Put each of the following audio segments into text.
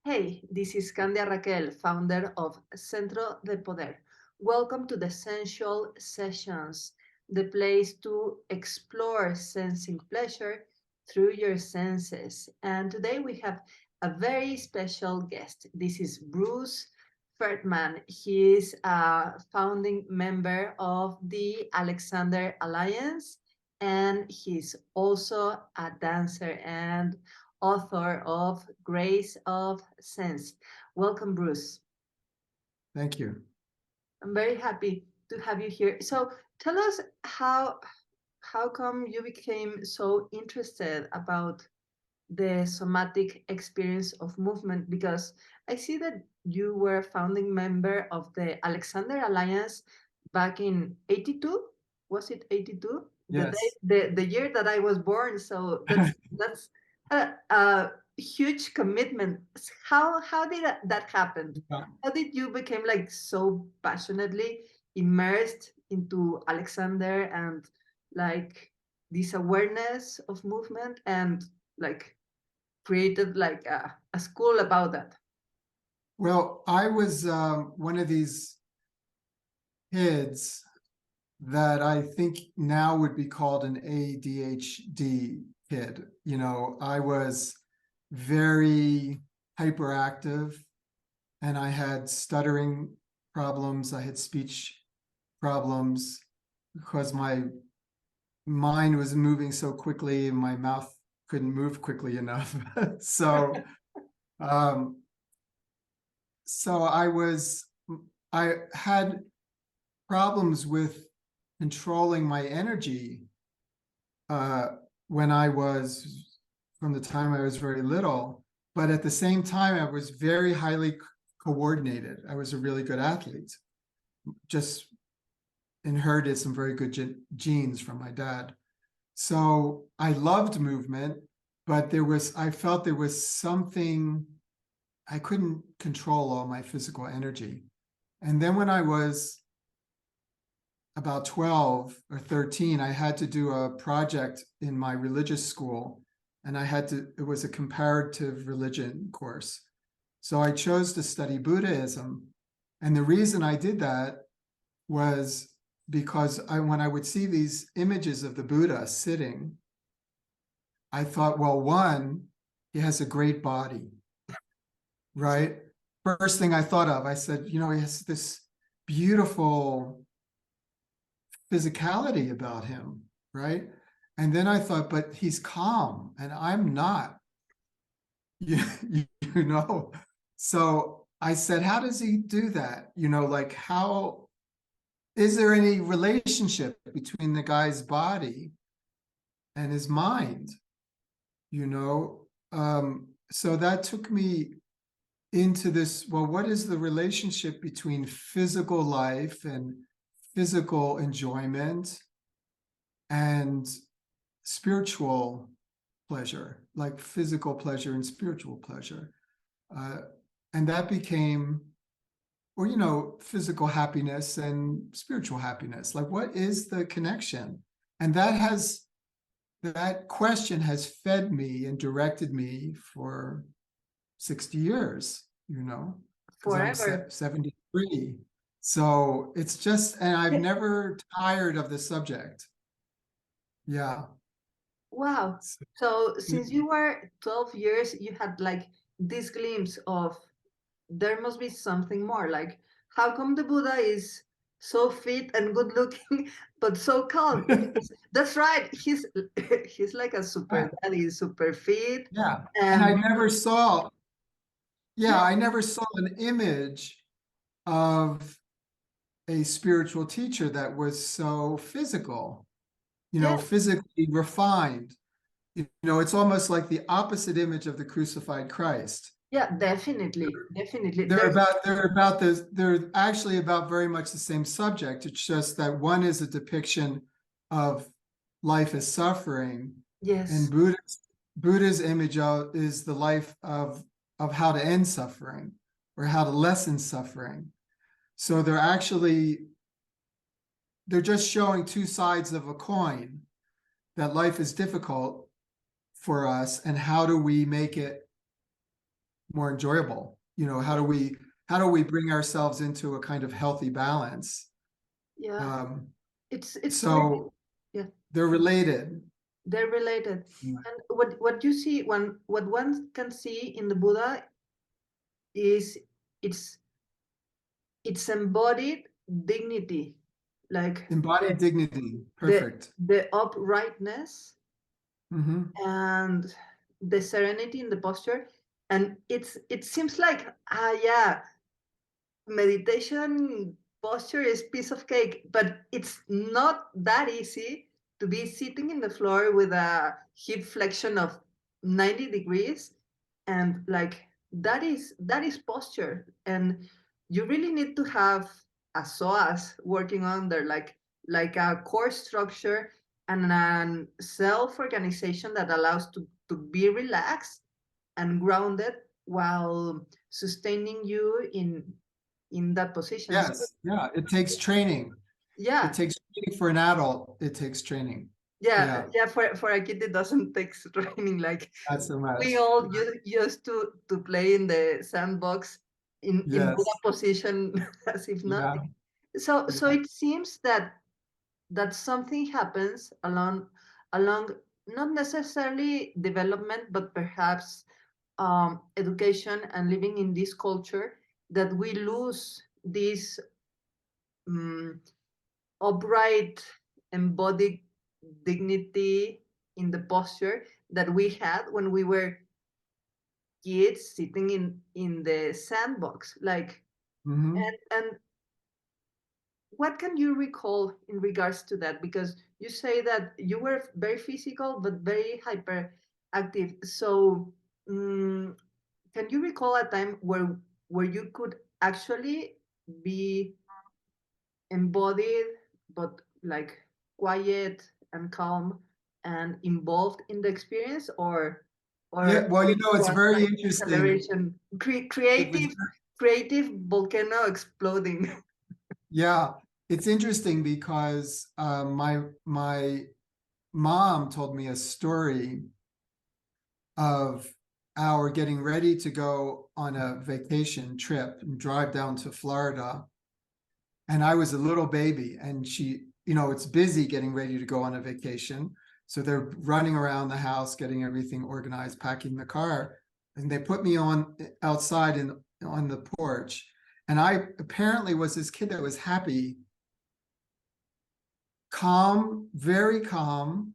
Hey, this is CANDIA RAQUEL, founder of Centro de Poder. Welcome to the Sensual Sessions, the place to explore sensing pleasure through your senses. And today we have a very special guest. This is Bruce Fertman. He is a founding member of the Alexander Alliance, and he's also a dancer and author of Grace of Sense. Welcome, Bruce. Thank you. I'm very happy to have you here. So tell us how come you became so interested about the somatic experience of movement? Because I see that you were a founding member of the Alexander Alliance back in 82. Was it 82? The day, Yes. the year that I was born. So that's a huge commitment. How did that happen? Yeah. How did you become like so passionately immersed into Alexander and like this awareness of movement and like created like a school about that? Well, I was one of these kids that I think now would be called an ADHD kid. I was very hyperactive and I had stuttering problems. I had speech problems because my mind was moving so quickly and my mouth couldn't move quickly enough. So um, so I had problems with controlling my energy uh, when I was, from the time I was very little, but at the same time, I was very highly coordinated. I was a really good athlete, just inherited some very good genes from my dad. So I loved movement, but I felt there was something, I couldn't control all my physical energy. And then when I was about 12 or 13, I had to do a project in my religious school, and it was a comparative religion course. So I chose to study Buddhism. And the reason I did that was because when I would see these images of the Buddha sitting, I thought, well, one, he has a great body, right? First thing I thought of, I said, he has this beautiful physicality about him, right? And then I thought, but he's calm and I'm not, you, you know? So I said, how does he do that? Like how, is there any relationship between the guy's body and his mind? So that took me into this, well, what is the relationship between physical life and physical enjoyment and spiritual pleasure, like physical pleasure and spiritual pleasure? And that became, or, physical happiness and spiritual happiness. Like, what is the connection? And that question has fed me and directed me for 60 years, because I'm Forever. 73. So it's just, and I've never tired of the subject. Yeah. Wow. So since you were 12 years, you had like this glimpse of there must be something more. Like, how come the Buddha is so fit and good looking, but so calm? That's right. He's like a super daddy, super fit. Yeah. And And I never saw, yeah, I never saw an image of a spiritual teacher that was so physical, yeah, physically refined. It's almost like the opposite image of the crucified Christ. yeah, definitely, definitely. They're actually about very much the same subject. It's just that one is a depiction of life as suffering, and Yes, Buddha's image is the life of how to end suffering or how to lessen suffering. So they're just showing two sides of a coin, that life is difficult for us and how do we make it more enjoyable. You know, how do we bring ourselves into a kind of healthy balance? Yeah, Um, it's really, so yeah, they're related. they're related. Yeah. And what you see, what one can see in the Buddha is it's it's embodied dignity, like Embodied dignity. the Perfect. the uprightness Hmm. and the serenity in the posture. And it seems like, yeah, meditation posture is piece of cake, but it's not that easy to be sitting in the floor with a hip flexion of 90 degrees. And like that is posture, and you really need to have a psoas working on there, like a core structure and a self-organization that allows to be relaxed and grounded while sustaining you in that position. So Yes. Yeah. It takes training. It yeah, takes training for an adult. It takes training. yeah, Yeah. yeah. For a kid, it doesn't take training. Like Not so we much. all used to play in the sandbox in Buddha Yes. position as if Yeah. nothing. So Yeah. it seems that something happens along not necessarily development, but perhaps education and living in this culture, that we lose this um, upright embodied dignity in the posture that we had when we were kids sitting in the sandbox. Like, Hmm. and what can you recall in regards to that? Because you say that you were very physical but very hyperactive. So um, can you recall a time where you could actually be embodied but like quiet and calm and involved in the experience, or Yeah. Well, you it know, it's was very like interesting. acceleration, It was, creative volcano exploding? yeah, it's interesting because my mom told me a story of our getting ready to go on a vacation trip and drive down to Florida. And I was a little baby, and she, you know, it's busy getting ready to go on a vacation. So they're running around the house, getting everything organized, packing the car. And they put me on outside on the porch. And I apparently was this kid that was happy, calm, very calm,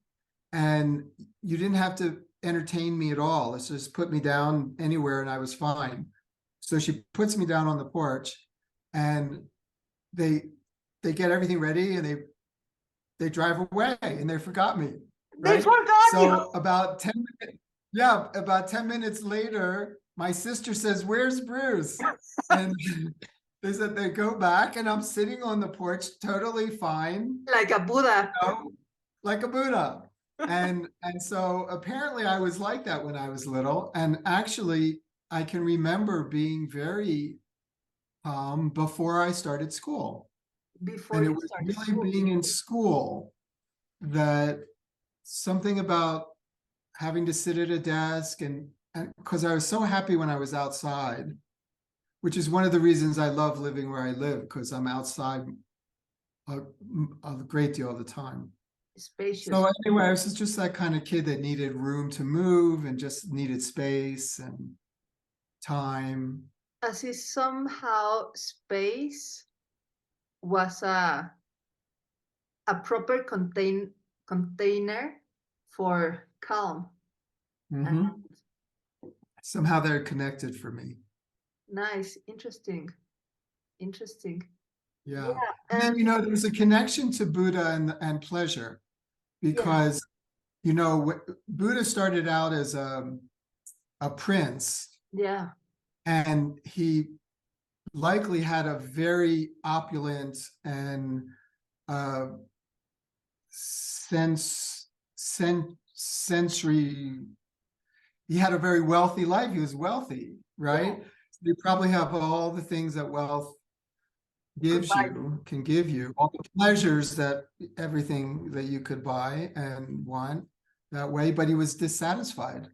and you didn't have to entertain me at all. It's just put me down anywhere and I was fine. So she puts me down on the porch, and they they get everything ready, and they drive away, and they forgot me, They right? forgot you. So about 10 minutes, yeah, about 10 minutes later, my sister says, "Where's Bruce?" And they said they go back, and I'm sitting on the porch totally fine, Like a Buddha. know, like a Buddha. And so apparently I was like that when I was little. And actually, I can remember being very before I started school. Before And it you was started really school. being in school that something about having to sit at a desk, and because I was so happy when I was outside, which is one of the reasons I love living where I live, because I'm outside a, a great deal of the time. Spacious. So anyway, I was just that kind of kid that needed room to move and just needed space and time. As if somehow space was a proper container for calm. And Hmm. Somehow they're connected for me. nice, interesting. Yeah. Yeah, I mean, and you know, there's a connection to Buddha and pleasure, yeah, because, you know, Buddha started out as a prince, yeah, and he likely had a very opulent and uh, sensory, he had a very wealthy life. He was wealthy, yeah. right? You probably have all the things that wealth gives Provide. you, can give you, all the pleasures that everything that you could buy and want that way, but he was dissatisfied.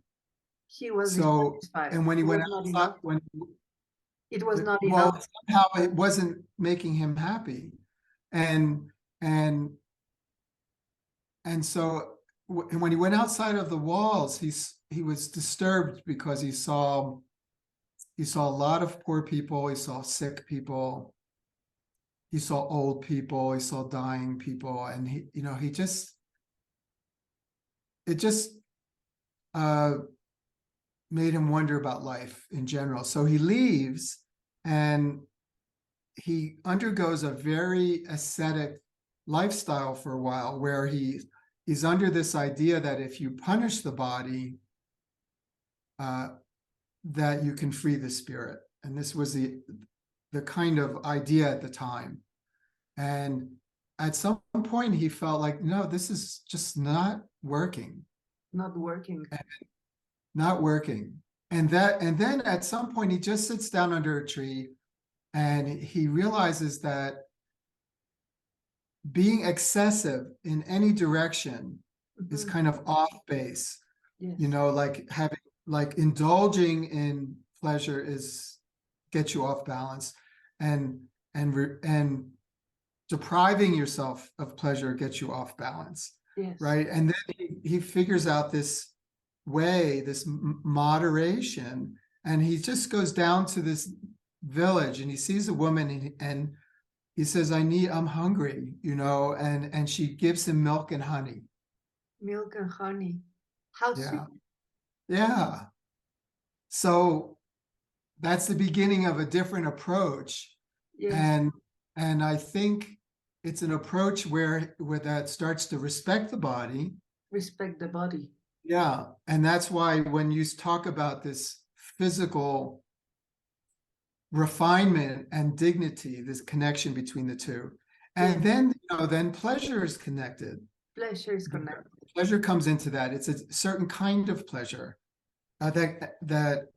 He was So, dissatisfied. and when he It went was not outside, enough. when, It was not well, enough. somehow it wasn't making him happy. And, and, and so and when he went outside of the walls, he was disturbed because he saw a lot of poor people, he saw sick people, he saw old people, he saw dying people, and it just made him wonder about life in general. So he leaves and he undergoes a very ascetic lifestyle for a while, where he's under this idea that if you punish the body, that you can free the spirit. And this was the kind of idea at the time. And at some point he felt like, no, this is just not working. Not working. Not working. And then at some point he just sits down under a tree and he realizes that being excessive in any direction is kind of off base. Yes. Like indulging in pleasure gets you off balance, and depriving yourself of pleasure gets you off balance. Yes. Right. And then he figures out this way, this moderation, and he just goes down to this village and he sees a woman and he says, I'm hungry, and she gives him milk and honey. Milk and honey. How Yeah. sweet. Yeah. So that's the beginning of a different approach. Yes. And I think it's an approach where that starts to respect the body. Respect the body. Yeah. And that's why when you talk about this physical refinement and dignity, this connection between the two, and then then pleasure is connected. Pleasure is connected. Pleasure comes into that. It's a certain kind of pleasure that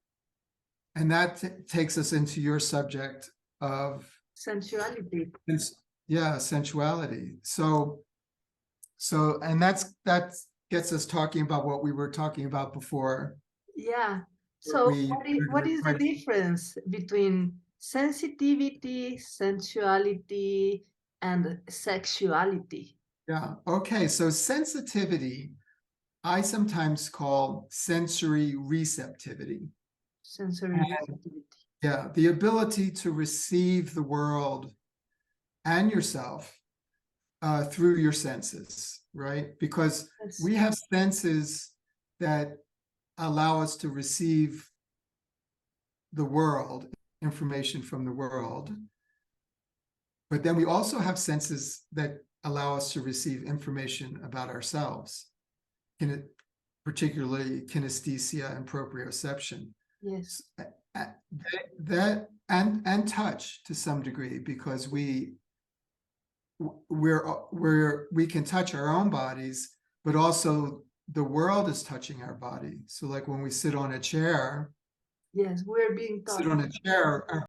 takes us into your subject of sensuality. Yeah, sensuality. So and that gets us talking about what we were talking about before. Yeah. So what is the difference between sensitivity, sensuality, and sexuality? Yeah. Okay. So sensitivity, I sometimes call sensory receptivity. Sensory receptivity. Yeah. The ability to receive the world and yourself through your senses, right? Because we have senses that allow us to receive the world, information from the world. But then we also have senses that allow us to receive information about ourselves, particularly kinesthesia and proprioception. Yes. That and touch to some degree, because we can touch our own bodies, but also the world is touching our body. So like when we sit on a chair, yes, we're being taught. Sit on a chair,